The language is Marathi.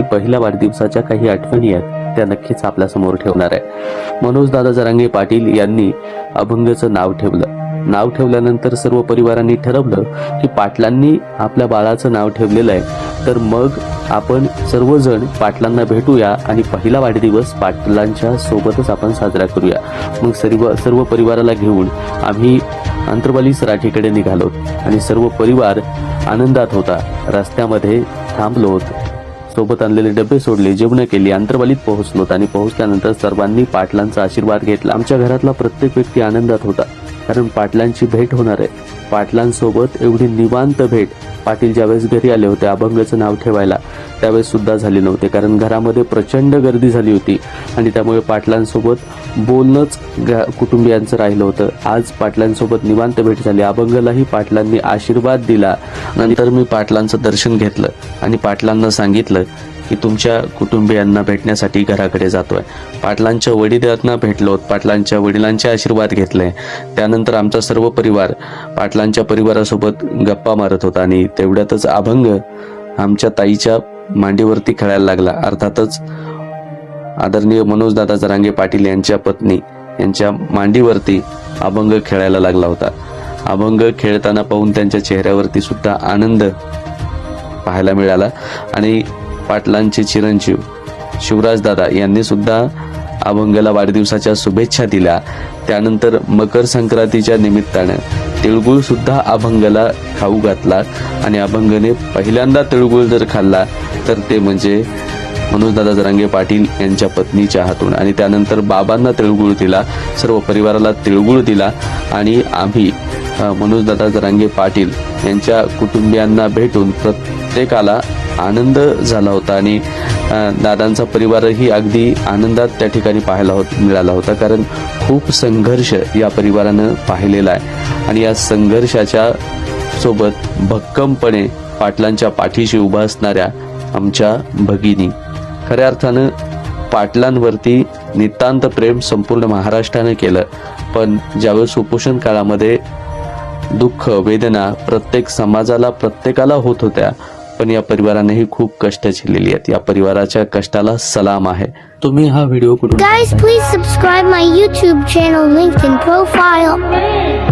पहिल्या वाढदिवसाच्या काही आठवणी आहेत त्या नक्कीच आपल्या समोर ठेवणार आहे। मनोज दादा जरांगे पाटील यांनी अभंगचं नाव ठेवलं। नाव ठेवल्यानंतर सर्व परिवारांनी ठरवलं की पाटलांनी आपल्या बाळाचं नाव ठेवलेलं आहे, तर मग आपण सर्वजण पाटलांना भेटूया आणि पहिला वाढदिवस पाटलांच्या सोबतच आपण साजरा करूया। मग सर्व परिवाराला घेऊन आम्ही अंतरवाली सराठीकडे निघालो आणि सर्व परिवार आनंदात होता। रस्त्यामध्ये थांबलो, सोबत आणलेले डबे सोडले, जेवण केली, अंतरवालीत पोहोचलो आणि पोहोचल्यानंतर सर्वांनी पाटलांचा आशीर्वाद घेतला। आमच्या घरातला प्रत्येक व्यक्ती आनंदात होता, कारण पाटलांची भेट होणार आहे। पाटलांसोबत एवढी निवांत भेट पाटील ज्यावेळेस घरी आले होते अभंगाचं नाव ठेवायला त्यावेळेस सुद्धा झाले नव्हते, कारण घरामध्ये प्रचंड गर्दी झाली होती आणि त्यामुळे पाटलांसोबत बोलणंच कुटुंबियांचं राहिलं होतं। आज पाटलांसोबत निवांत भेट झाली, अभंगालाही पाटलांनी आशीर्वाद दिला। नंतर मी पाटलांचं दर्शन घेतलं आणि पाटलांना सांगितलं की तुमच्या कुटुंबियांना भेटण्यासाठी घराकडे जातोय। पाटलांच्या वडिलांना भेटलो, पाटलांच्या वडिलांचे आशीर्वाद घेतले। त्यानंतर आमचा सर्व परिवार पाटलांच्या परिवारासोबत गप्पा मारत होता आणि तेवढ्यातच अभंग आमच्या ताईच्या मांडीवरती खेळायला लागला। अर्थातच आदरणीय मनोज दादा जरांगे पाटील यांच्या पत्नी यांच्या मांडीवरती अभंग खेळायला लागला होता। अभंग खेळताना पाहून त्यांच्या चेहऱ्यावरती सुद्धा आनंद पाहायला मिळाला आणि पाटलांचे चिरंजीव शिवराज दादा यांनी सुद्धा अभंगाला वाढदिवसाच्या शुभेच्छा दिल्या। त्यानंतर मकर संक्रांतीच्या निमित्तानं तिळगुळ सुद्धा अभंगाला खाऊ घातला आणि अभंगाने पहिल्यांदा तिळगुळ जर खाल्ला तर ते म्हणजे मनोज दादा जरांगे पाटील यांच्या पत्नीच्या हातून। आणि त्यानंतर बाबांना तिळगुळ दिला, सर्व परिवाराला तिळगुळ दिला आणि आम्ही मनोज दादा जरांगे पाटील यांच्या कुटुंबियांना भेटून प्रत्येकाला आनंद झाला होता आणि दादांचा परिवारही अगदी आनंदात त्या ठिकाणी पाहायला मिळाला होता, कारण खूप संघर्ष या परिवारानं पाहिलेला आहे आणि या संघर्षाच्या सोबत भक्कमपणे पाटलांच्या पाठीशी उभा असणाऱ्या आमच्या भगिनी, खऱ्या अर्थानं पाटलांवरती नितांत प्रेम संपूर्ण महाराष्ट्रानं केलं। पण ज्यावेळेस उपोषण काळामध्ये दुःख वेदना प्रत्येक समाजाला प्रत्येकाला होत होत्या, पण या परिवारानेही खूप कष्ट झेललेली आहेत। या परिवाराच्या कष्टाला सलाम आहे। तुम्ही हा व्हिडिओ कुठून Guys, please subscribe my YouTube channel linked in profile.